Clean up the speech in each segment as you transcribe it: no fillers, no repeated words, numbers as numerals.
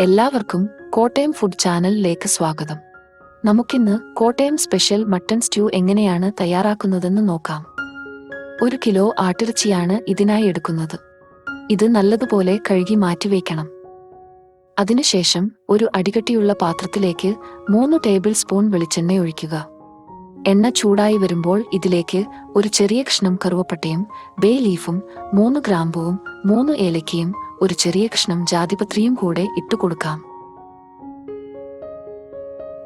എല്ലാവർക്കും കോട്ടയം ഫുഡ് ചാനലിലേക്ക് സ്വാഗതം. നമുക്കിന്ന് കോട്ടയം സ്പെഷ്യൽ മട്ടൺ സ്റ്റ്യൂ എങ്ങനെയാണ് തയ്യാറാക്കുന്നതെന്ന് നോക്കാം. 1 കിലോ ആട്ടിറച്ചിയാണ് ഇതിനായി എടുക്കുന്നത്. ഇത് നല്ലതുപോലെ കഴുകി മാറ്റിവെക്കണം. അതിനുശേഷം ഒരു അടികട്ടിയുള്ള പാത്രത്തിലേക്ക് 3 ടേബിൾ സ്പൂൺ വെളിച്ചെണ്ണ ഒഴിക്കുക. എണ്ണ ചൂടായി വരുമ്പോൾ ഇതിലേക്ക് ഒരു ചെറിയ കഷ്ണം കറുവപ്പട്ടയും ബേ ലീഫും 3 ഗ്രാമ്പുവും 3 ഏലക്കയും ഒരു ചെറിയ കഷ്ണം ജാതിപത്രിയും കൂടെ ഇട്ടുകൊടുക്കാം.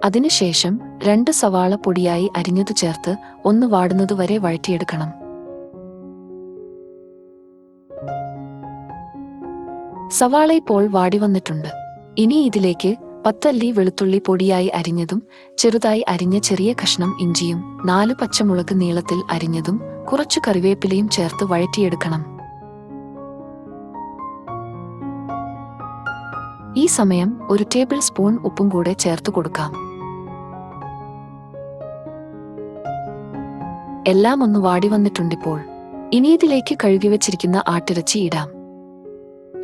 അതിനുശേഷം 2 സവാള പൊടിയായി അരിഞ്ഞതു ചേർത്ത് ഒന്ന് വാടുന്നതുവരെ വഴറ്റിയെടുക്കണം. സവാള ഇപ്പോൾ വാടി വന്നിട്ടുണ്ട്. ഇനി ഇതിലേക്ക് 10 അല്ലി വെളുത്തുള്ളി പൊടിയായി അരിഞ്ഞതും ചെറുതായി അരിഞ്ഞ ചെറിയ കഷ്ണം ഇഞ്ചിയും 4 പച്ചമുളക് നീളത്തിൽ അരിഞ്ഞതും കുറച്ചു കറിവേപ്പിലയും ചേർത്ത് വഴറ്റിയെടുക്കണം. ഈ സമയം 1 ടേബിൾ സ്പൂൺ ഉപ്പും കൂടെ ചേർത്ത് കൊടുക്കാം. എല്ലാം ഒന്ന് വാടി വന്നിട്ടുണ്ടിപ്പോൾ. ഇനി ഇതിലേക്ക് കഴുകി വെച്ചിരിക്കുന്ന ആട്ടിറച്ചി ഇടാം.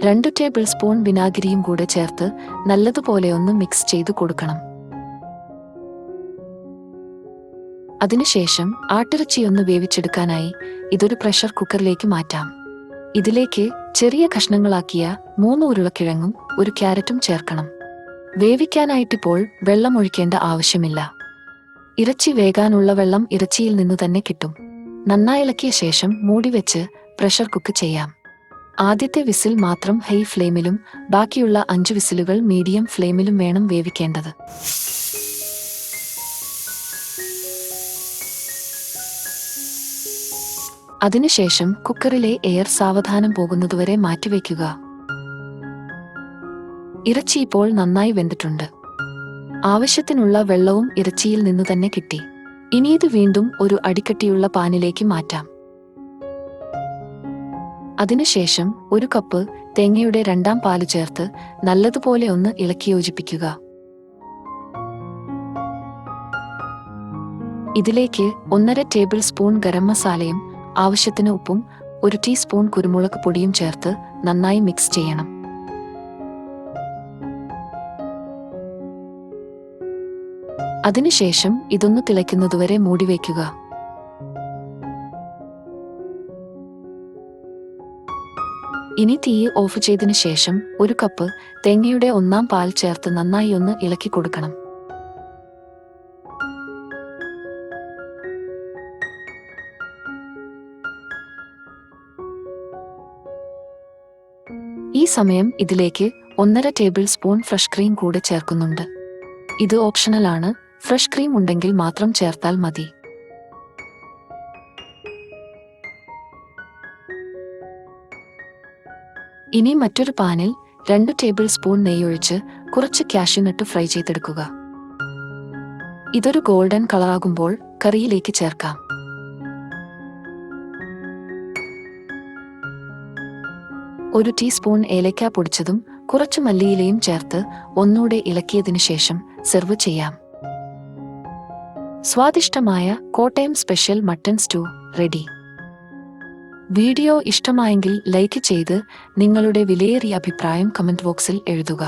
2 ടേബിൾ സ്പൂൺ വിനാഗിരിയും കൂടെ ചേർത്ത് നല്ലതുപോലെ ഒന്ന് മിക്സ് ചെയ്ത് കൊടുക്കണം. അതിനുശേഷം ആട്ടിറച്ചിയൊന്ന് വേവിച്ചെടുക്കാനായി ഇതൊരു പ്രഷർ കുക്കറിലേക്ക് മാറ്റാം. ഇതിലേക്ക് ചെറിയ കഷ്ണങ്ങളാക്കിയ 3 ഉരുളക്കിഴങ്ങും 1 ക്യാരറ്റും ചേർക്കണം. വേവിക്കാനായിട്ടിപ്പോൾ വെള്ളം ഒഴിക്കേണ്ട ആവശ്യമില്ല. ഇറച്ചി വേകാനുള്ള വെള്ളം ഇറച്ചിയിൽ നിന്നു തന്നെ കിട്ടും. നന്നായി ഇളക്കിയ ശേഷം മൂടിവെച്ച് പ്രഷർ കുക്ക് ചെയ്യാം. ആദ്യത്തെ വിസിൽ മാത്രം ഹൈ ഫ്ലെയിമിലും ബാക്കിയുള്ള 5 വിസിലുകൾ മീഡിയം ഫ്ലെയിമിലും വേണം വേവിക്കേണ്ടത്. അതിനുശേഷം കുക്കറിലെ എയർ സാവധാനം പോകുന്നതുവരെ മാറ്റിവെക്കുക. ഇറച്ചി ഇപ്പോൾ നന്നായി വെന്തിട്ടുണ്ട്. ആവശ്യത്തിനുള്ള വെള്ളവും ഇറച്ചിയിൽ നിന്നു തന്നെ കിട്ടി. ഇനി ഇത് വീണ്ടും ഒരു അടിക്കട്ടിയുള്ള പാനിലേക്ക് മാറ്റാം. അതിനുശേഷം 1 കപ്പ് തേങ്ങയുടെ 2ാം പാല് ചേർത്ത് നല്ലതുപോലെ ഒന്ന് ഇളക്കി യോജിപ്പിക്കുക. ഇതിലേക്ക് 1.5 ടേബിൾ സ്പൂൺ ഗരം മസാലയും ആവശ്യത്തിന് ഉപ്പും 1 ടീസ്പൂൺ കുരുമുളക് പൊടിയും ചേർത്ത് നന്നായി മിക്സ് ചെയ്യണം. അതിനുശേഷം ഇതൊന്ന് തിളയ്ക്കുന്നതുവരെ മൂടിവെക്കുക. ഇനി തീ ഓഫ് ചെയ്തതിനു ശേഷം 1 കപ്പ് തേങ്ങയുടെ 1ാം പാൽ ചേർത്ത് നന്നായി ഒന്ന് ഇളക്കി കൊടുക്കണം. ഈ സമയം ഇതിലേക്ക് 1.5 ടേബിൾ സ്പൂൺ ഫ്രഷ് ക്രീം കൂടെ ചേർക്കുന്നുണ്ട്. ഇത് ഓപ്ഷണലാണ്. ഫ്രഷ് ക്രീം ഉണ്ടെങ്കിൽ മാത്രം ചേർത്താൽ മതി. ഇനി മറ്റൊരു പാനിൽ 2 ടേബിൾ സ്പൂൺ നെയ്യൊഴിച്ച് കുറച്ച് കാഷ്യൂ നട്ട് ഫ്രൈ ചെയ്തെടുക്കുക. ഇതൊരു ഗോൾഡൻ കളറാകുമ്പോൾ കറിയിലേക്ക് ചേർക്കാം. ഒരു ടീസ്പൂൺ ഏലക്ക പൊടിച്ചതും കുറച്ചു മല്ലിയിലയും ചേർത്ത് ഒന്നുകൂടെ ഇളക്കിയതിനു ശേഷം സെർവ് ചെയ്യാം. സ്വാദിഷ്ടമായ Kottayam special mutton stew ready. Video ഇഷ്ടമായെങ്കിൽ ലൈക്ക് ചെയ്ത് നിങ്ങളുടെ വിലയേറിയ അഭിപ്രായം കമന്റ് ബോക്സിൽ എഴുതുക.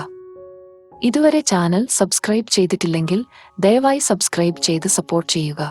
ഇതുവരെ ചാനൽ സബ്സ്ക്രൈബ് ചെയ്തിട്ടില്ലെങ്കിൽ ദയവായി സബ്സ്ക്രൈബ് ചെയ്ത് സപ്പോർട്ട് ചെയ്യുക.